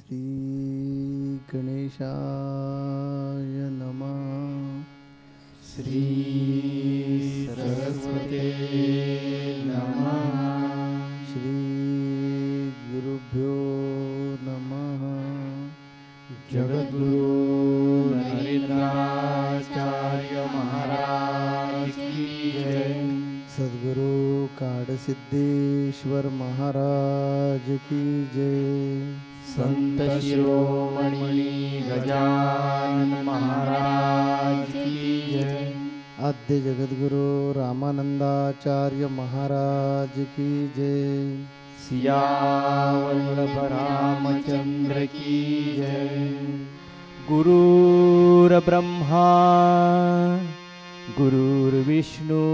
श्री गणेशाय नमः। श्री सरस्वते नमः। श्री गुरुभ्यो नमः। जगद्गुरु नरेंद्राचार्य महाराज की जय। सद्गुरु काडसिद्धेश्वर महाराज की जय। संत शिरोमणि गजानन महाराज की जय। आद्य जगद्गुरु रामानंदाचार्य महाराज की जय। सियावर रामचंद्र की जय। गुरुर्ब्रह्मा गुरुर्विष्णु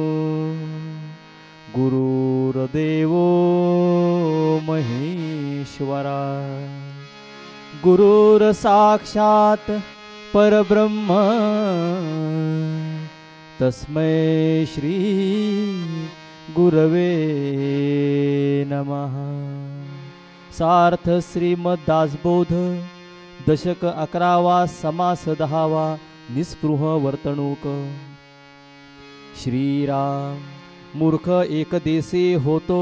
गुरुर्देवो महेश्वरा गुरुर्साक्षात् परब्रह्म तस्मै श्री गुरवे नमः। सार्थ श्रीमद्दासबोध दशक 11वा समास 10वा निस्पृह वर्तणूक। श्रीराम मूर्ख एक देशी होतो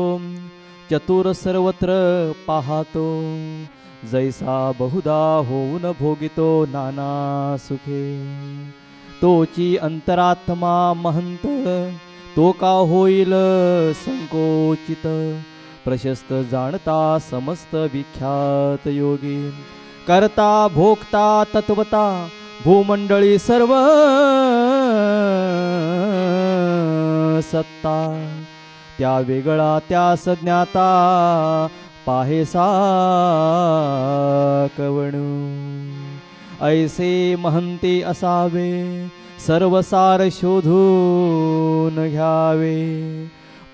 चतुर सर्वत्र पाहतो जैसा बहुधा होऊन भोगितो नाना सुखे तोची अंतरात्मा महंत तो का होईल संकोचित प्रशस्त जाणता समस्त विख्यात योगी करता भोगता तत्वता भूमंडळी सर्व सत्ता त्या वेगळा त्या सज्ञाता पाहेसा कवणू ऐसे महंते असावे सर्वसार शोधून घ्यावे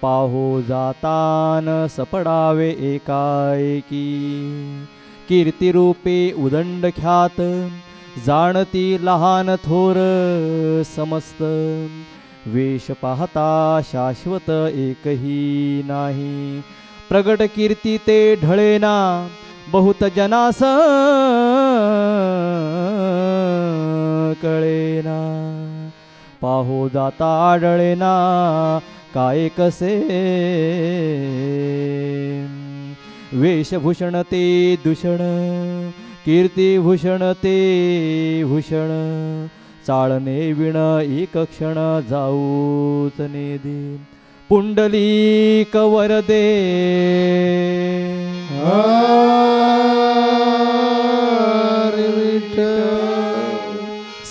पाहो जातान सपडावे एकाएकी कीर्तिरूपे उदंड ख्यात जाणती लहान थोर समस्त वेश पाहता शाश्वत एकही नाही प्रगट कीर्ती ते ढळेना बहुत जनास कळेना पाहो जाता आढळेना काय कसे वेशभूषण ते दूषण कीर्तिभूषण ते भूषण चाळणे विण एक क्षण जाऊच नेदी पुंडलिक वरदे हरी विठ्ठल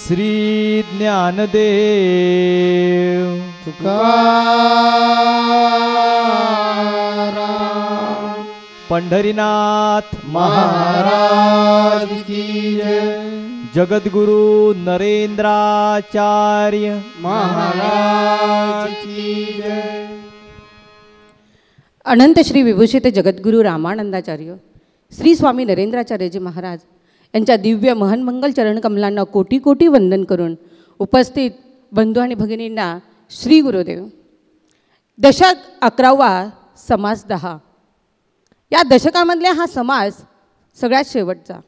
श्री ज्ञानदेव तुकाराम पंढरीनाथ महाराज की जय। जगद्गुरु नरेंद्राचार्य महाराज की जय। अनंत श्री विभूषित जगद्गुरु रामानंदाचार्य श्री स्वामी नरेंद्राचार्यजी महाराज यांच्या दिव्य महनमंगल चरणकमलांना कोटी कोटी वंदन करून उपस्थित बंधू आणि भगिनींना श्री गुरुदेव। दशक 11वा समास 10 या दशकामधल्या हा समास सगळ्यात शेवटचा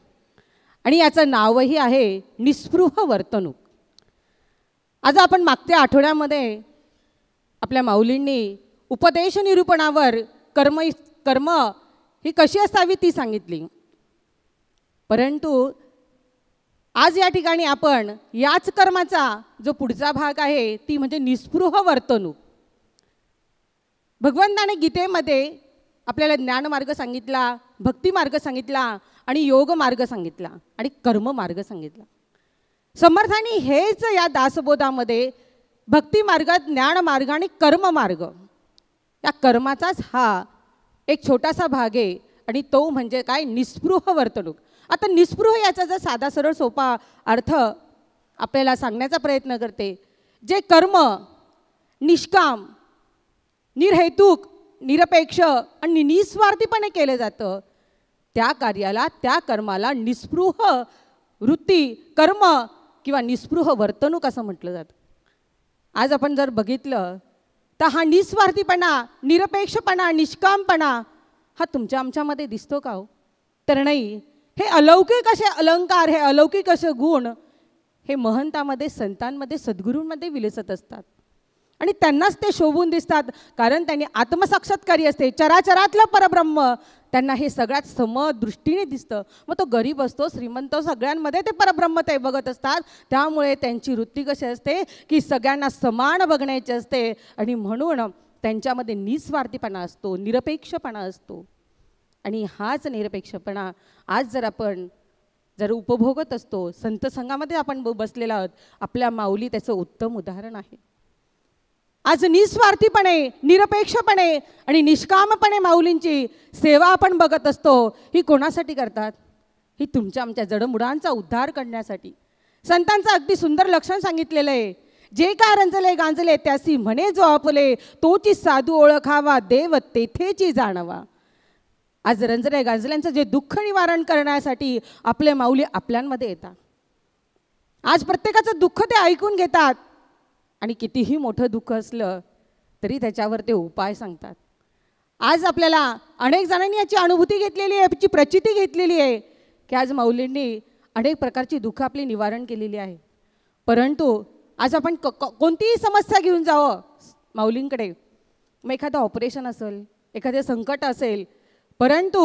आणि याचं नावही आहे निस्पृह वर्तणूक। आज आपण मागच्या आठवड्यामध्ये आपल्या माऊलींनी उपदेश निरूपणावर कर्म ही कशी असावी ती सांगितली, परंतु आज या ठिकाणी आपण याच कर्माचा जो पुढचा भाग आहे ती म्हणजे निस्पृह वर्तणूक। भगवंताने गीतेमध्ये आपल्याला ज्ञानमार्ग सांगितला, भक्ती मार्ग सांगितला आणि योग मार्ग सांगितला आणि कर्म मार्ग सांगितला। समर्थांनी हेच या दासबोधामध्ये भक्ती मार्ग, ज्ञान मार्ग आणि कर्म मार्ग या कर्माचाच हा एक छोटासा भाग आहे आणि तो म्हणजे काय, निस्पृह वर्तणूक। आता निस्पृह याचा जर साधा सरळ सोपा अर्थ आपल्याला सांगण्याचा प्रयत्न करते, जे कर्म निष्काम, निर्हेतुक, निरपेक्ष आणि निस्वार्थीपणे केले जातं त्या कार्याला, त्या कर्माला निस्पृह वृत्ती, कर्म किंवा निस्पृह वर्तणूक असं म्हटलं जातं। आज आपण जर बघितलं तर हा निस्वार्थीपणा, निरपेक्षपणा, निष्कामपणा हा तुमच्या आमच्यामध्ये दिसतो का हो? तर नाही। हे अलौकिक असे अलंकार, हे अलौकिक असे गुण हे महंतामध्ये, संतांमध्ये, सद्गुरूंमध्ये विलसत असतात आणि त्यांनाच ते शोभून दिसतात, कारण त्यांनी आत्मसाक्षात्कारी असते. चराचरातलं परब्रह्म त्यांना हे सगळ्यात समदृष्टीने दिसतं. मग तो गरीब असतो, श्रीमंत, सगळ्यांमध्ये ते परब्रह्म ते बघत असतात. त्यामुळे त्यांची वृत्ती कशी असते की सगळ्यांना समान बघण्याची असते आणि म्हणून त्यांच्यामध्ये निस्वार्थीपणा असतो, निरपेक्षपणा असतो. आणि हाच निरपेक्षपणा आज आपण उपभोगत असतो, संत संघामध्ये आपण बसलेला आहोत, आपल्या माऊली त्याचं उत्तम उदाहरण आहे. आज निस्वार्थीपणे, निरपेक्षपणे आणि निष्कामपणे माऊलींची सेवा आपण बघत असतो. ही कोणासाठी करतात? ही तुमच्या आमच्या जडमुडांचा उद्धार करण्यासाठी. संतांचं अगदी सुंदर लक्षण सांगितलेलं आहे. जे काय रंजले गांजले त्यासी म्हणे जो आपले, तोची साधू ओळखावा देव तेथेची जाणवा. आज रंजले गांजल्यांचं जे दुःख निवारण करण्यासाठी आपले माऊली आपल्यांमध्ये येतात. आज प्रत्येकाचं दुःख ते ऐकून घेतात आणि कितीही मोठं दुःख असलं तरी त्याच्यावर ते उपाय सांगतात. आज आपल्याला अनेक जणांनी याची अनुभूती घेतलेली आहे, याची प्रचिती घेतलेली आहे की आज माऊलींनी अनेक प्रकारची दुःख आपली निवारण केलेली आहे. परंतु आज आपण कोणतीही समस्या घेऊन जावं माऊलींकडे, मग एखादं ऑपरेशन असेल, एखादं संकट असेल, परंतु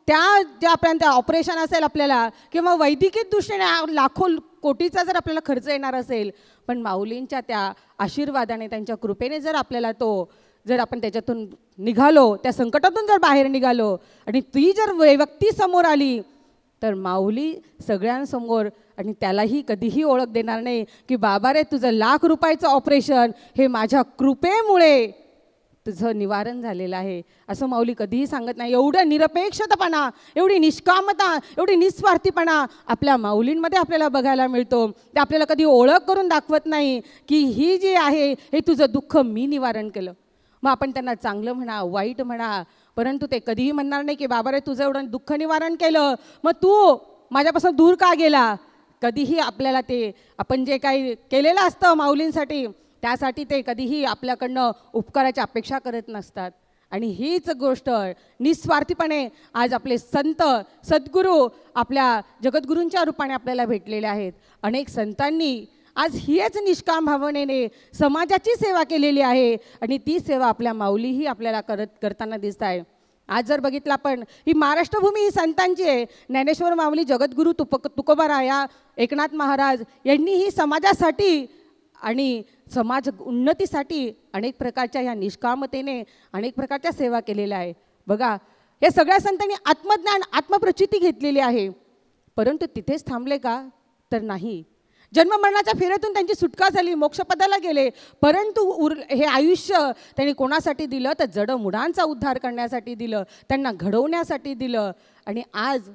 ज्या आपल्या ऑपरेशन असेल आपल्याला किंवा वैद्यकीय दृष्टीने लाखो कोटीचा जर आपल्याला खर्च येणार असेल, पण माऊलींच्या त्या आशीर्वादाने, त्यांच्या कृपेने जर आपल्याला जर आपण त्याच्यातून निघालो, त्या संकटातून जर बाहेर निघालो आणि ती जर व्यक्ती समोर आली तर माऊली सगळ्यांसमोर आणि त्यालाही कधीही ओळख देणार नाही की बाबा रे तुझं लाख रुपयाचं ऑपरेशन हे माझ्या कृपेमुळे तुझं निवारण झालेलं आहे, असं माऊली कधीही सांगत नाही. एवढं निरपेक्षतापणा, एवढी निष्कामता, एवढी निस्वार्थीपणा आपल्या माऊलींमध्ये आपल्याला बघायला मिळतो. ते आपल्याला कधी ओळख करून दाखवत नाही की ही जी आहे हे तुझं दुःख मी निवारण केलं. मग आपण त्यांना चांगलं म्हणा, वाईट म्हणा, परंतु ते कधीही म्हणणार नाही की बाबा रे तुझं एवढं दुःख निवारण केलं, मग तू माझ्यापासून दूर का गेला. कधीही आपल्याला ते आपण जे काही केलेलं असतं माऊलींसाठी त्यासाठी ते कधीही आपल्याकडनं उपकाराची अपेक्षा करत नसतात. आणि हीच गोष्ट निस्वार्थीपणे आज आपले संत सद्गुरू आपल्या जगद्गुरूंच्या रूपाने आपल्याला भेटलेले आहेत. अनेक संतांनी आज हीच निष्काम भावनेने समाजाची सेवा केलेली आहे आणि ती सेवा आपल्या माऊलीही आपल्याला करताना दिसत आहे. आज जर बघितलं आपण, ही महाराष्ट्रभूमी ही संतांची आहे. ज्ञानेश्वर माऊली, जगद्गुरू तुकोबाराया, एकनाथ महाराज यांनी ही समाजासाठी आणि समाज उन्नतीसाठी अनेक प्रकारच्या ह्या निष्कामतेने अनेक प्रकारच्या सेवा केलेल्या आहे. बघा, या सगळ्या संतांनी आत्मज्ञान, आत्मप्रचिती घेतलेली आहे, परंतु तिथेच थांबले का? तर नाही. जन्ममरणाच्या फेऱ्यातून त्यांची सुटका झाली, मोक्षपदाला गेले, परंतु हे आयुष्य त्यांनी कोणासाठी दिलं? तर जडमुडांचा उद्धार करण्यासाठी दिलं, त्यांना घडवण्यासाठी दिलं. आणि आज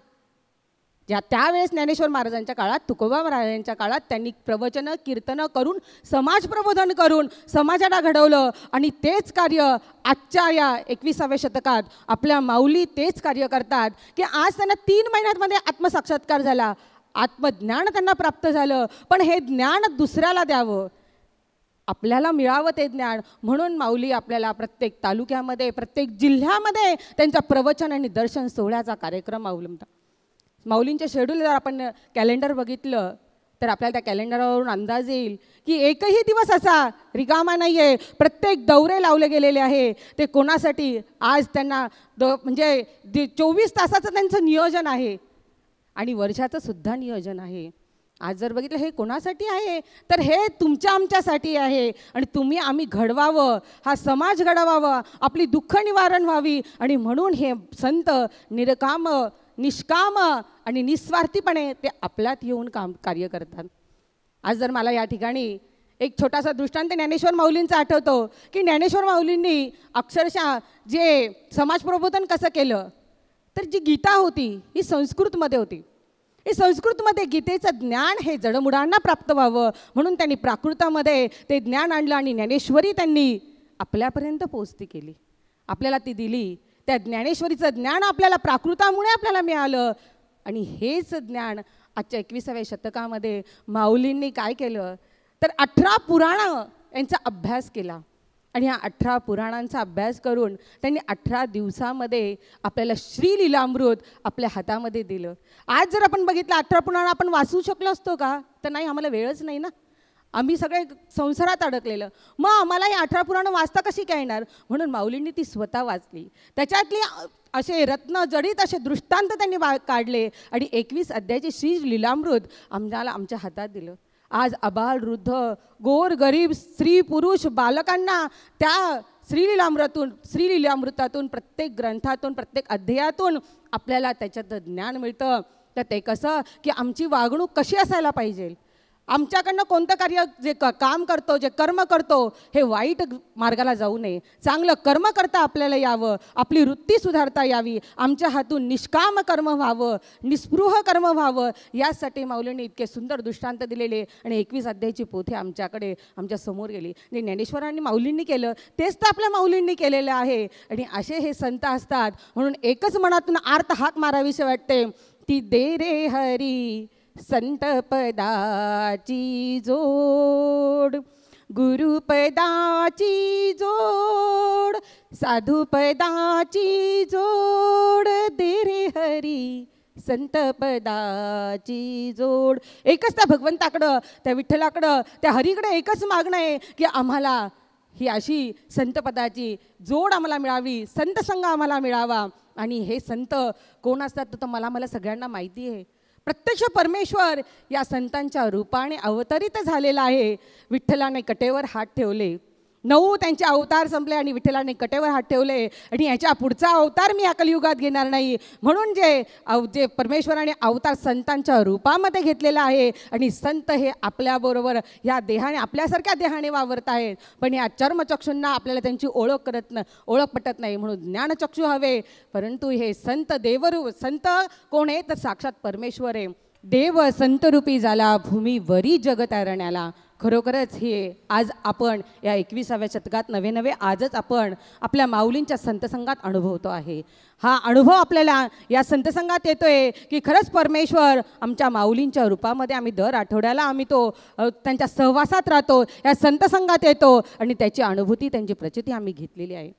त्यावेळेस ज्ञानेश्वर महाराजांच्या काळात, तुकोबा महाराजांच्या काळात त्यांनी प्रवचनं, कीर्तनं करून, समाज प्रबोधन करून समाजाला घडवलं. आणि तेच कार्य आजच्या या 21व्या शतकात आपल्या माऊली तेच कार्य करतात की आज त्यांना 3 महिन्यांमध्ये आत्मसाक्षात्कार झाला, आत्मज्ञान त्यांना प्राप्त झालं. पण हे ज्ञान दुसऱ्याला द्यावं, आपल्याला मिळावं ते ज्ञान, म्हणून माऊली आपल्याला प्रत्येक तालुक्यामध्ये, प्रत्येक जिल्ह्यामध्ये त्यांचा प्रवचन आणि दर्शन सोहळ्याचा कार्यक्रम अवलंबतात. माऊलींचे शेड्यूल जर आपण कॅलेंडर बघितलं तर आपल्याला त्या कॅलेंडरवरून अंदाज येईल की एकही दिवस असा रिकामा नाही आहे. प्रत्येक दौरे लावले गेलेले आहे. ते कोणासाठी? आज त्यांना म्हणजे 24 तासाचं त्यांचं नियोजन आहे आणि वर्षाचं सुद्धा नियोजन आहे. आज जर बघितलं हे कोणासाठी आहे? तर हे तुमच्या आमच्यासाठी आहे. आणि तुम्ही आम्ही घडवावं, हा समाज घडवावा, आपली दुःख निवारण व्हावी. आणि म्हणून हे संत निरकाम, निष्काम आणि निस्वार्थीपणे ते आपल्यात येऊन कार्य करतात. आज जर मला या ठिकाणी एक छोटासा दृष्टांत ज्ञानेश्वर माऊलींचा आठवतो की ज्ञानेश्वर माऊलींनी अक्षरशः जे समाज प्रबोधन कसं केलं, तर जी गीता होती ही संस्कृतमध्ये होती. ही संस्कृतमध्ये गीतेचं ज्ञान हे जडमुडांना प्राप्त व्हावं म्हणून त्यांनी प्राकृतामध्ये ते ज्ञान आणलं आणि ज्ञानेश्वरी त्यांनी आपल्यापर्यंत पोचती केली, आपल्याला ती दिली. त्या ज्ञानेश्वरीचं ज्ञान आपल्याला प्राकृतामुळे आपल्याला मिळालं. आणि हेच ज्ञान आजच्या 21व्या शतकामध्ये माऊलींनी काय केलं तर 18 पुराणं यांचा अभ्यास केला. आणि ह्या 18 पुराणांचा अभ्यास करून त्यांनी 18 दिवसामध्ये आपल्याला श्रीलीलामृत आपल्या हातामध्ये दिलं. आज जर आपण बघितलं 18 पुराण आपण वाचू शकलो असतो का? तर नाही, आम्हाला वेळच नाही ना. आम्ही सगळे संसारात अडकलेलं. मग आम्हाला ही 18 पुराणं वाचता कशी काय येणार? म्हणून माऊलींनी ती स्वतः वाचली. त्याच्यातली असे रत्न जडित असे दृष्टांत त्यांनी काढले आणि 21 अध्यायाचे श्रीलीलामृत आम्हाला आमच्या हातात दिलं. आज अबाल वृद्ध गोर गरीब स्त्री पुरुष बालकांना त्या श्रीलीलामृतातून प्रत्येक ग्रंथातून प्रत्येक अध्यायातून आपल्याला त्याच्यात ज्ञान मिळतं. तर ते कसं की आमची वागणूक कशी असायला पाहिजे, आमच्याकडनं कोणतं कार्य जे काम करतो, जे कर्म करतो, हे वाईट मार्गाला जाऊ नये, चांगलं कर्म करता आपल्याला यावं, आपली वृत्ती सुधारता यावी, आमच्या हातून निष्काम कर्म व्हावं, निस्पृह कर्म व्हावं, यासाठी माऊलींनी इतके सुंदर दृष्टांत दिलेले. आणि 21 अध्यायाची पोथी आमच्याकडे आमच्या समोर गेली. जे ज्ञानेश्वरांनी माऊलींनी केलं तेच तर आपल्या माऊलींनी केलेलं आहे. आणि असे हे संत असतात. म्हणून एकच मनातून आर्त हाक मारावीशी वाटते, ती दे रे हरी संत पदाची जोड, गुरुपदाची जोड, साधू पदाची जोड, दे रे हरी संत पदाची जोड. एकच त्या भगवंताकडं, त्या विठ्ठलाकडं, त्या हरीकडे एकच मागणं आहे की आम्हाला ही अशी संतपदाची जोड आम्हाला मिळावी, संत संघ आम्हाला मिळावा. आणि हे संत कोण असतात तर मला सगळ्यांना माहिती आहे. प्रत्यक्ष परमेश्वर या संतांच्या रूपाने अवतरित झालेला आहे. विठ्ठलाने कटेवर हात ठेवले, 9 त्यांचे अवतार संपले आणि विठ्ठलाने कटेवर हात ठेवले. आणि याच्या पुढचा अवतार मी या कलियुगात घेणार नाही, म्हणून जे परमेश्वराने अवतार संतांच्या रूपामध्ये घेतलेला आहे. आणि संत हे आपल्याबरोबर या देहाने, आपल्यासारख्या देहाने वावरत आहेत, पण या चर्मचक्षूंना आपल्याला त्यांची ओळख पटत नाही. म्हणून ज्ञानचक्षू हवे. परंतु हे संत संत कोण आहे तर साक्षात परमेश्वर आहे. देव संतरूपी झाला भूमीवरी जग तारण्याला. खरोखरच हे आज आपण या 21व्या शतकात नवे आजच आपण आपल्या माऊलींच्या संतसंगात अनुभवतो आहे. हा अनुभव आपल्याला या संतसंगात येतोय की खरंच परमेश्वर आमच्या माऊलींच्या रूपामध्ये आम्ही दर आठवड्याला आम्ही त्यांच्या सहवासात राहतो, या संतसंगात येतो आणि त्याची अनुभूती, त्यांची प्रचिती आम्ही घेतलेली आहे.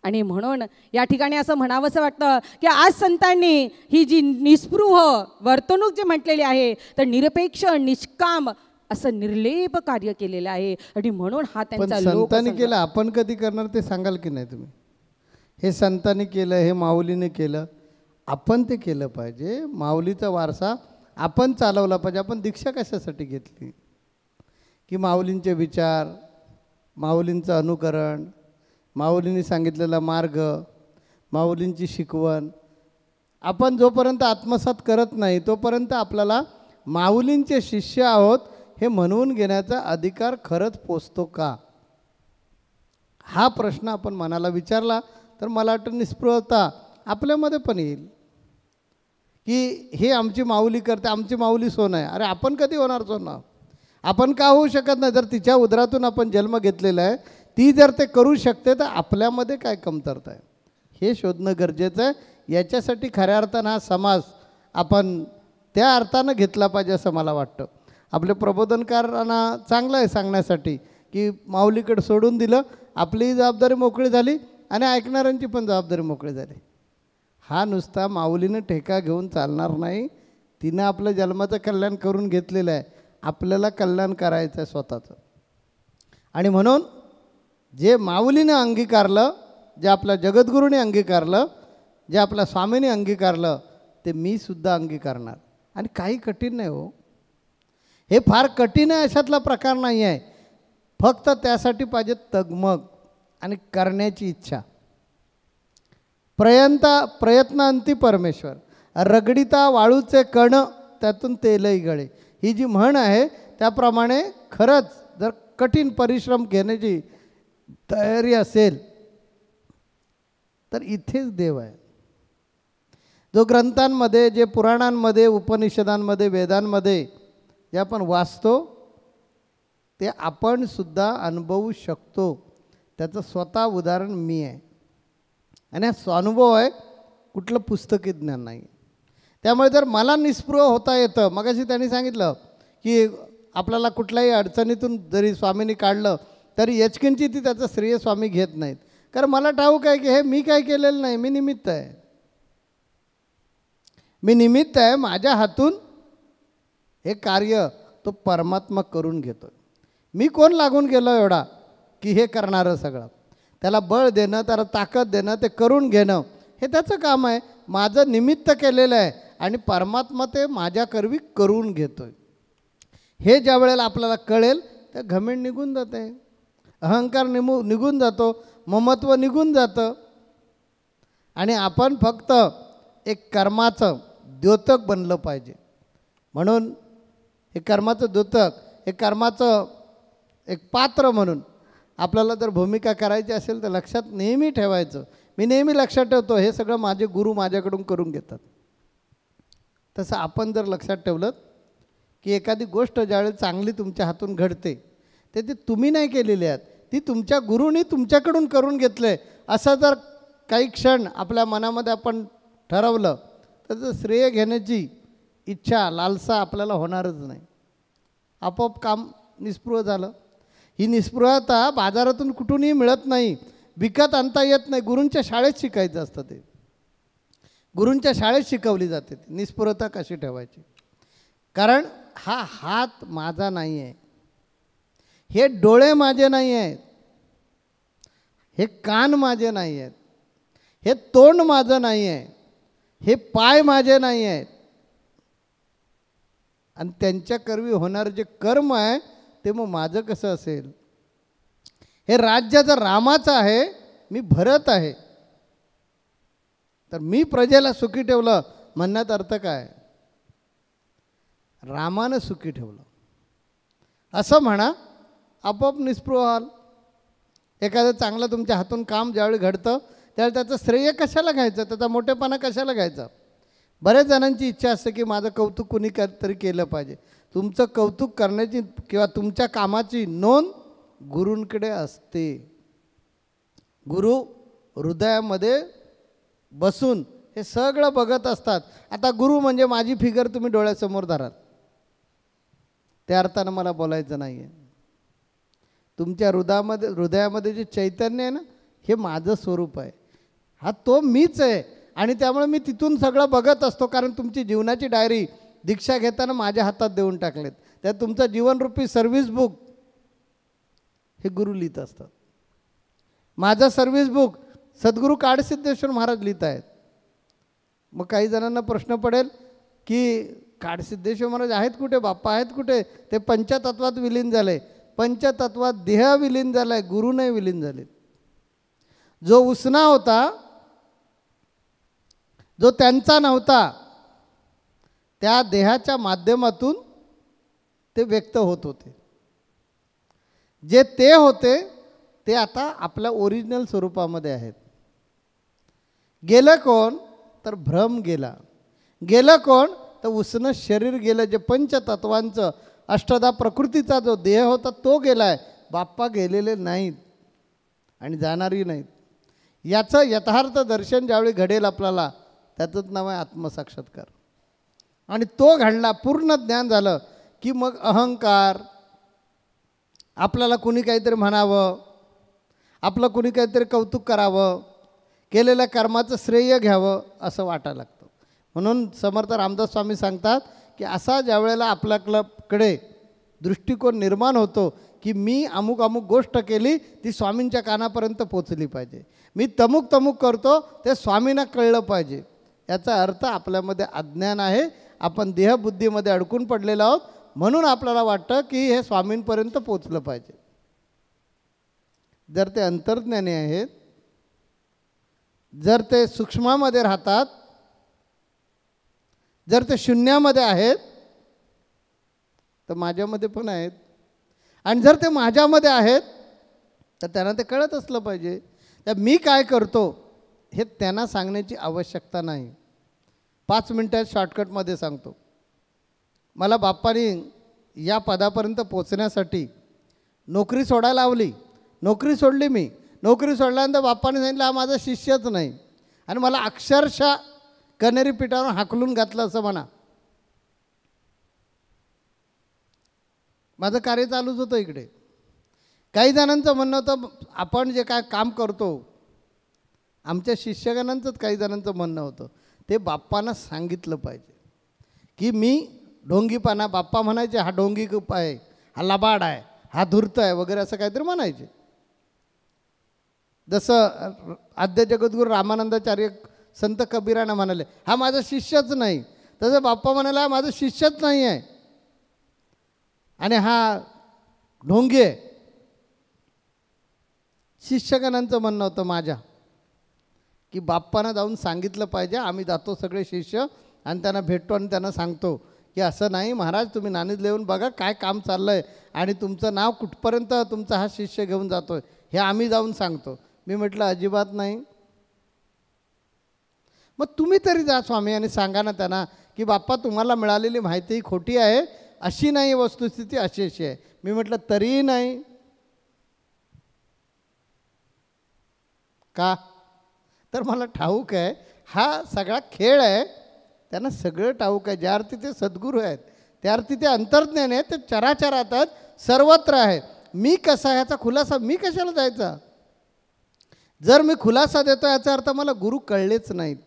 आणि म्हणून या ठिकाणी असं म्हणावंसं वाटतं की आज संतांनी ही जी निस्पृह वर्तणूक जी म्हटलेली आहे तर निरपेक्ष निष्काम असं निर्लेप कार्य केलेलं आहे. आणि म्हणून हा त्यांचा संतांनी केलं, आपण कधी करणार ते सांगाल की नाही तुम्ही? हे संतांनी केलं, हे माऊलीने केलं, आपण ते केलं पाहिजे. माऊलीचा वारसा आपण चालवला पाहिजे. आपण दीक्षा कशासाठी घेतली की माऊलींचे विचार, माऊलींचं अनुकरण, माऊलींनी सांगितलेला मार्ग, माऊलींची शिकवण आपण जोपर्यंत आत्मसात करत नाही तोपर्यंत आपल्याला माऊलींचे शिष्य आहोत हे म्हणून घेण्याचा अधिकार खरंच पोचतो का? हा प्रश्न आपण मनाला विचारला तर मला वाटतं निस्पृहता आपल्यामध्ये पण येईल की हे आमची माऊली करते, आमची माऊली सोनं आहे. अरे आपण कधी होणार सोनं? आपण का होऊ शकत नाही? जर तिच्या उदरातून आपण जन्म घेतलेला आहे, ती जर ते करू शकते तर आपल्यामध्ये काय कमतरता आहे हे शोधणं गरजेचं आहे. याच्यासाठी खऱ्या अर्थानं हा समाज आपण त्या अर्थानं घेतला पाहिजे असं मला वाटतं. आपले प्रबोधनकारांना चांगलं आहे सांगण्यासाठी की माऊलीकडे सोडून दिलं, आपली जबाबदारी मोकळी झाली आणि ऐकणाऱ्यांची पण जबाबदारी मोकळी झाली. हा नुसता माऊलीनं ठेका घेऊन चालणार नाही. तिनं आपलं जन्माचं कल्याण करून घेतलेलं आहे, आपल्याला कल्याण करायचं आहे स्वतःचं. आणि म्हणून जे माऊलीने अंगीकारलं, जे आपल्या जगद्गुरूने अंगीकारलं, जे आपल्या स्वामीने अंगीकारलं ते मी सुद्धा अंगीकारणार. आणि काही कठीण नाही हो, हे फार कठीण आहे अशातला प्रकार नाही आहे. फक्त त्यासाठी पाहिजे तगमग आणि करण्याची इच्छा. प्रयत्नांती परमेश्वर, रगडिता वाळूचे कण त्यातून तेलही गळे, ही जी म्हण आहे त्याप्रमाणे खरंच जर कठीण परिश्रम घेण्याची तयारी असेल तर इथेच देव आहे. जो ग्रंथांमध्ये, जे पुराणांमध्ये, उपनिषदांमध्ये, वेदांमध्ये जे आपण वाचतो ते आपण सुद्धा अनुभवू शकतो. त्याचं स्वतः उदाहरण मी आहे आणि हा स्वानुभव आहे, कुठलं पुस्तकी ज्ञान नाही. त्यामुळे जर मला निस्पृह होता येतं, मगाशी त्यांनी सांगितलं की आपल्याला कुठल्याही अडचणीतून जरी स्वामींनी काढलं तरी यचकिंची ती त्याचं श्रेय स्वामी घेत नाहीत. कारण मला ठाऊक आहे की हे मी काय केलेलं नाही, मी निमित्त आहे. मी निमित्त आहे. माझ्या हातून हे कार्य तो परमात्मा करून घेतो. मी कोण लागून गेलो एवढा की हे करणारं सगळं, त्याला बळ देणं, त्याला ताकद देणं, ते करून घेणं हे त्याचं काम आहे. माझं निमित्त केलेलं आहे आणि परमात्मा ते माझ्याकरवी करून घेतो आहे. हे ज्या वेळेला आपल्याला कळेल त्या घमेंड निघून जाते, अहंकार निघून जातो, ममत्व निघून जातं आणि आपण फक्त एक कर्माचं द्योतक बनलं पाहिजे. म्हणून हे कर्माचं द्योतक, हे कर्माचं एक पात्र म्हणून आपल्याला जर भूमिका करायची असेल तर लक्षात नेहमी ठेवायचं. मी नेहमी लक्षात ठेवतो हे सगळं माझे गुरु माझ्याकडून करून घेतात. तसं आपण जर लक्षात ठेवलं की एखादी गोष्ट ज्यावेळी चांगली तुमच्या हातून घडते ते तुम्ही नाही केलेली आहेत, ती तुमच्या गुरुनी तुमच्याकडून करून घेतलं आहे, असं जर काही क्षण आपल्या मनामध्ये आपण ठरवलं तर त्याचं श्रेय घेण्याची इच्छा लालसा आपल्याला होणारच नाही. आपोआप काम निस्पृह झालं. ही निस्पृहता बाजारातून कुठूनही मिळत नाही, विकत आणता येत नाही. गुरूंच्या शाळेत शिकायचं असतं ते, गुरूंच्या शाळेत शिकवली जाते ती निस्पृहता कशी ठेवायची. कारण हा हात माझा नाही आहे, हे डोळे माझे नाही आहेत, हे कान माझे नाही आहेत, हे तोंड माझं नाही आहे, हे पाय माझे नाही आहेत. आणि त्यांच्याकरवी होणारं जे कर्म आहे ते मग माझं कसं असेल. हे राज्य जर रामाचं आहे, मी भरत आहे, तर मी प्रजेला सुखी ठेवलं म्हणण्यात अर्थ काय. रामानं सुखी ठेवलं असं म्हणा, आपोआप निस्पृह व्हाल. एखादं चांगलं तुमच्या हातून काम ज्यावेळी घडतं त्यावेळी त्याचं श्रेय कशाला घ्यायचं, त्याचा मोठेपणा कशाला घ्यायचा. बऱ्याच जणांची इच्छा असते की माझं कौतुक कुणी तरी केलं पाहिजे. तुमचं कौतुक करण्याची किंवा तुमच्या कामाची नोंद गुरूंकडे असते. गुरु हृदयामध्ये बसून हे सगळं बघत असतात. आता गुरु म्हणजे माझी फिगर तुम्ही डोळ्यासमोर धराल, त्या अर्थानं मला बोलायचं नाही आहे. तुमच्या हृदयामध्ये जे चैतन्य आहे ना, हे माझं स्वरूप आहे, हा तो मीच आहे. आणि त्यामुळे मी तिथून सगळं बघत असतो. कारण तुमची जीवनाची डायरी दीक्षा घेताना माझ्या हातात देऊन टाकलेत, त्यात तुमचं जीवनरूपी सर्व्हिस बुक हे गुरु लिहित असतात. माझं सर्व्हिस बुक सद्गुरू काडसिद्धेश्वर महाराज लिहित आहेत. मग काही जणांना प्रश्न पडेल की काडसिद्धेश्वर महाराज आहेत कुठे, बाप्पा आहेत कुठे. ते पंचतत्वात विलीन झाले. पंचतत्वात देह विलीन झाला आहे, गुरु नाही विलीन झाले. जो उसना होता, जो त्यांचा नव्हता, त्या देहाच्या माध्यमातून ते व्यक्त होत होते. जे ते होते ते आता आपल्या ओरिजिनल स्वरूपामध्ये आहेत. गेलं कोण तर भ्रम गेला. गेलं कोण तर उसनं शरीर गेलं. जे पंचतत्वांचं अष्टधा प्रकृतीचा जो देह होता तो गेला आहे. बाप्पा गेलेले नाहीत आणि जाणारही नाहीत. याचं यथार्थ दर्शन ज्यावेळी घडेल आपल्याला, त्याचंच नाव आहे आत्मसाक्षात्कार. आणि तो घडला, पूर्ण ज्ञान झालं की मग अहंकार, आपल्याला कुणी काहीतरी म्हणावं, आपलं कुणी काहीतरी कौतुक करावं, केलेल्या कर्माचं श्रेय घ्यावं असं वाटायला लागतं. म्हणून समर्थ रामदास स्वामी सांगतात की असा ज्या वेळेला आपल्याकडे दृष्टिकोन निर्माण होतो की मी अमुक अमुक गोष्ट केली, ती स्वामींच्या कानापर्यंत पोचली पाहिजे, मी तमुक तमुक करतो ते स्वामींना कळलं पाहिजे. याचा अर्थ आपल्यामध्ये अज्ञान आहे, आपण देहबुद्धीमध्ये अडकून पडलेलो आहोत. म्हणून आपल्याला वाटतं की हे स्वामींपर्यंत पोचलं पाहिजे. जर ते अंतर्ज्ञानी आहेत, जर ते सूक्ष्मामध्ये राहतात, जर ते शून्यामध्ये आहेत, तर माझ्यामध्ये पण आहेत. आणि जर ते माझ्यामध्ये आहेत तर त्यांना ते कळत असलं पाहिजे. तर मी काय करतो हे त्यांना सांगण्याची आवश्यकता नाही. 5 मिनिटात शॉर्टकटमध्ये सांगतो. मला बाप्पानी या पदापर्यंत पोचण्यासाठी नोकरी सोडायला लावली. नोकरी सोडली मी. नोकरी सोडल्यानंतर बाप्पाने सांगितलं हा माझा शिष्यच नाही, आणि मला अक्षरशः कनेरी पिठावर हाकलून घातलं असं म्हणा. माझं कार्य चालूच होतं इकडे. काही जणांचं म्हणणं होतं आपण जे काय काम करतो, आमच्या शिष्यगणांचंच काही जणांचं म्हणणं होतं ते बाप्पांना सांगितलं पाहिजे की मी ढोंगीपणा, बाप्पा म्हणायचे हा ढोंगी आहे, हा लबाड आहे, हा धूर्त आहे वगैरे असं काहीतरी म्हणायचे. जसं आद्य जगद्गुरू रामानंदाचार्य संत कबीरांना म्हणाले हा माझा शिष्यच नाही, तसं बाप्पा म्हणाला हा माझा शिष्यच नाही आहे आणि हा ढोंगी आहे. शिष्यगणांचं म्हणणं होतं माझ्या की बाप्पांना जाऊन सांगितलं पाहिजे. आम्ही जातो सगळे शिष्य आणि त्यांना भेटतो आणि त्यांना सांगतो की असं नाही महाराज, तुम्ही नाणीत येऊन बघा काय काम चाललं आहे आणि तुमचं नाव कुठपर्यंत तुमचा हा शिष्य घेऊन जातो आहे हे आम्ही जाऊन सांगतो. मी म्हटलं अजिबात नाही. मग तुम्ही तरी जा स्वामी आणि सांगा ना त्यांना की बाप्पा तुम्हाला मिळालेली माहिती खोटी आहे, अशी नाही वस्तुस्थिती, अशी अशी आहे. मी म्हटलं तरीही नाही का? तर मला ठाऊक आहे हा सगळा खेळ आहे, त्यांना सगळं ठाऊक आहे. ज्या अर्थी ते सद्गुरू आहेत त्या अर्थी ते अंतर्ज्ञान आहे, ते चराचरात आहेत, सर्वत्र आहे. मी कसा ह्याचा खुलासा मी कशाला द्यायचा? जर मी खुलासा देतो याचा अर्थ मला गुरु कळलेच नाहीत,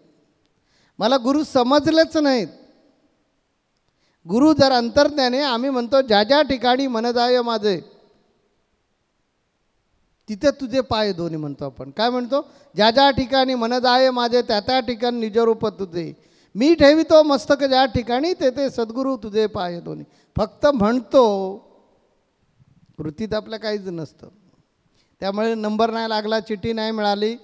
मला गुरु समजलेच नाहीत. गुरु जर अंतर्ज्ञान आहे, आम्ही म्हणतो ज्या ज्या ठिकाणी मन जाय माझे तिथे तुझे पाय दोन्ही म्हणतो आपण. काय म्हणतो? ज्या ज्या ठिकाणी मन जाय माझे त्या त्या ठिकाणी निजरूप तुझे, मी ठेवितो मस्तक ज्या ठिकाणी ते ते सद्गुरू तुझे पाय दोन्ही. फक्त म्हणतो, कृतीत आपल्या काहीच नसतं. त्यामुळे नंबर नाही लागला, चिठ्ठी नाही मिळाली,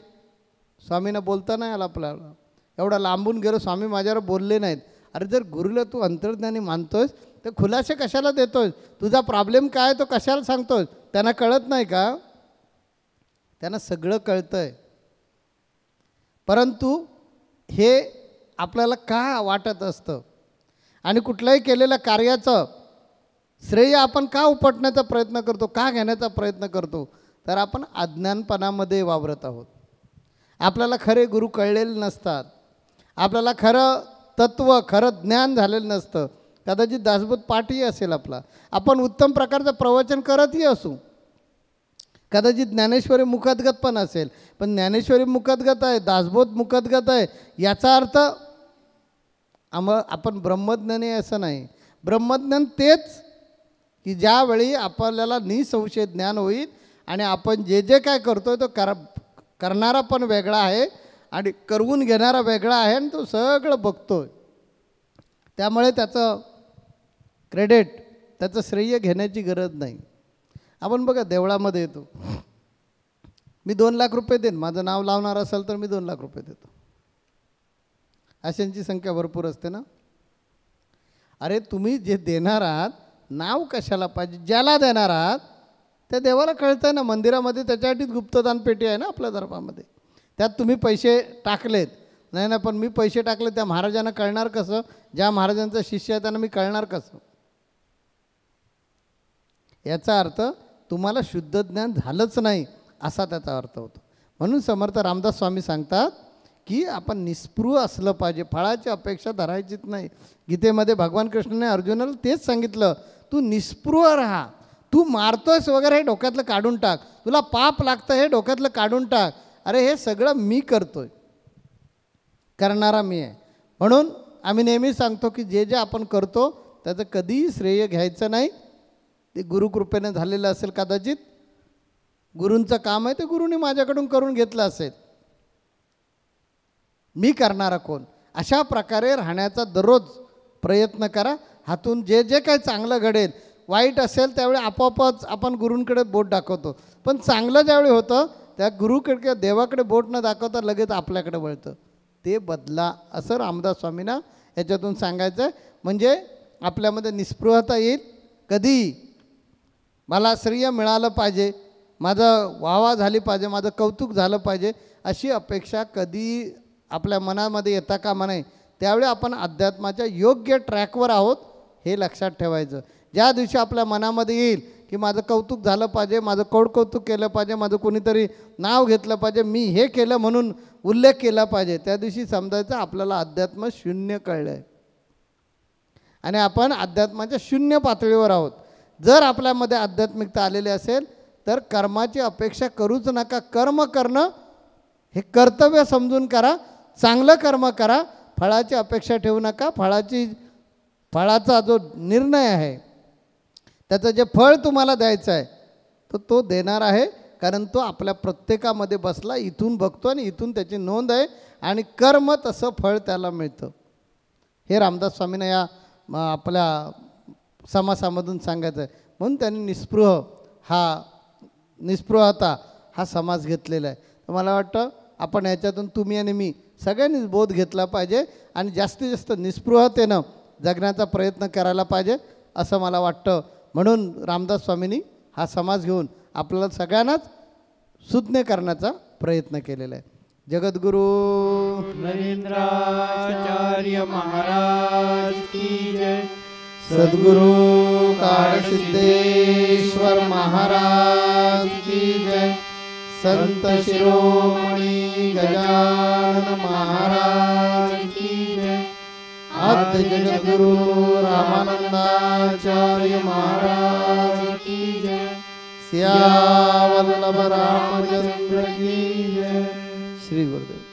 स्वामींना बोलता नाही आलं आपल्याला, एवढा लांबून गेलो, स्वामी माझ्यावर बोलले नाहीत. अरे जर गुरुला तू अंतर्ज्ञानी मानतोयस तर खुलासे कशाला देतोयस? तुझा प्रॉब्लेम काय तो कशाला सांगतोयस? त्यांना कळत नाही का? त्यांना सगळं कळतं आहे, परंतु हे आपल्याला का वाटत असतं आणि कुठल्याही केलेल्या कार्याचं श्रेय आपण का उपटण्याचा प्रयत्न करतो, का घेण्याचा प्रयत्न करतो? तर आपण अज्ञानपणामध्ये वावरत आहोत. आपल्याला खरे गुरु कळलेले नसतात, आपल्याला खरं तत्त्व, खरं ज्ञान झालेलं नसतं. कदाचित दासबोध पाठही असेल आपला, आपण उत्तम प्रकारचं प्रवचन करतही असू, कदाचित ज्ञानेश्वरी मुखदगत पण असेल, पण ज्ञानेश्वरी मुखदगत आहे, दासबोध मुखदगत आहे, याचा अर्थ आपण ब्रह्मज्ञानी असं नाही. ब्रह्मज्ञान तेच की ज्यावेळी आपल्याला निसंशय ज्ञान होईल आणि आपण जे जे काय करतोय तो करणारा पण वेगळा आहे आणि करवून घेणारा वेगळा आहे आणि तो सगळं बघतोय. त्यामुळे त्याचं क्रेडिट, त्याचं श्रेय घेण्याची गरज नाही. आपण बघा देवळामध्ये येतो, मी 2 लाख रुपये देईन, माझं नाव लावणार असेल तर मी 2 लाख रुपये देतो. अशांची संख्या भरपूर असते ना. अरे तुम्ही जे देणार आहात, नाव कशाला पाहिजे? ज्याला देणार आहात त्या देवाला कळतं ना. मंदिरामध्ये त्याच्यासाठीच गुप्तदान पेटी आहे ना आपल्या दरबारामध्ये, त्यात तुम्ही पैसे टाकलेत नाही ना, पण मी पैसे टाकले त्या महाराजांना कळणार कसं? ज्या महाराजांचा शिष्य आहे त्यांना मी कळणार कसं? याचा अर्थ तुम्हाला शुद्ध ज्ञान झालंच नाही असा त्याचा अर्थ होतो. म्हणून समर्थ रामदास स्वामी सांगतात की आपण निस्पृह असलं पाहिजे, फळाची अपेक्षा धरायचीच नाही. गीतेमध्ये भगवान कृष्णाने अर्जुनाला तेच सांगितलं, तू निस्पृह राहा, तू मारतोयस वगैरे हे डोक्यातलं काढून टाक, तुला पाप लागतं हे डोक्यातलं काढून टाक. अरे हे सगळं मी करतोय, करणारा मी आहे. म्हणून आम्ही नेहमी सांगतो की जे जे आपण करतो त्याचं कधीही श्रेय घ्यायचं नाही. ते गुरुकृपेने झालेलं असेल, कदाचित गुरूंचं काम आहे, ते गुरुनी माझ्याकडून करून घेतलं असेल, मी करणारा कोण? अशा प्रकारे राहण्याचा दररोज प्रयत्न करा. हातून जे जे काही चांगलं घडेल, वाईट असेल त्यावेळी आपोआपच आपण गुरूंकडे बोट दाखवतो, पण चांगलं ज्यावेळी होतं त्या गुरुकडे किंवा देवाकडे बोट न दाखवता लगेच आपल्याकडे वळतं. ते बदला असं रामदास स्वामींना याच्यातून सांगायचं आहे. म्हणजे आपल्यामध्ये निस्पृहता येईल. कधी मला श्रेय मिळालं पाहिजे, माझं वाहवा झाली पाहिजे, माझं कौतुक झालं पाहिजे, अशी अपेक्षा कधी आपल्या मनामध्ये येता कामा नये. त्यावेळी आपण अध्यात्माच्या योग्य ट्रॅकवर आहोत हे लक्षात ठेवायचं. ज्या दिवशी आपल्या मनामध्ये येईल की माझं कौतुक झालं पाहिजे, माझं कौतुक केलं पाहिजे, माझं कोणीतरी नाव घेतलं पाहिजे, मी हे केलं म्हणून उल्लेख केला पाहिजे, त्या दिवशी समजायचं आपल्याला अध्यात्म शून्य कळलं आहे आणि आपण अध्यात्माच्या शून्य पातळीवर आहोत. जर आपल्यामध्ये आध्यात्मिकता आलेली असेल तर कर्माची अपेक्षा करूच नका. कर्म करणं हे कर्तव्य समजून करा, चांगलं कर्म करा, फळाची अपेक्षा ठेवू नका. फळाचा जो निर्णय आहे त्याचं जे फळ तुम्हाला द्यायचं आहे तो देणार आहे, कारण तो आपल्या प्रत्येकामध्ये बसला, इथून बघतो आणि इथून त्याची नोंद आहे आणि कर्म तसं फळ त्याला मिळतं. हे रामदास स्वामींना या आपल्या समासामधून सांगायचं आहे. म्हणून त्यांनी निस्पृहता हा समास घेतलेला आहे. तर मला वाटतं आपण याच्यातून तुम्ही आणि मी सगळ्यांनीच बोध घेतला पाहिजे आणि जास्तीत जास्त निस्पृहतेनं जगण्याचा प्रयत्न करायला पाहिजे असं मला वाटतं. म्हणून रामदास स्वामींनी हा समास घेऊन आपल्याला सगळ्यांनाच सुज्ञ करण्याचा प्रयत्न केलेला आहे. जगद्गुरु नरेंद्राचार्य महाराज की जय. सद्गुरु काळसिद्धेश्वर महाराज की जय. संत शिरोमणी गजानन महाराज की जय. आद्य जगद्गुरु रामानंदाचार्य महाराज की जय. सियावल्लभ रामचंद्र की जय. श्री गुरुदेव.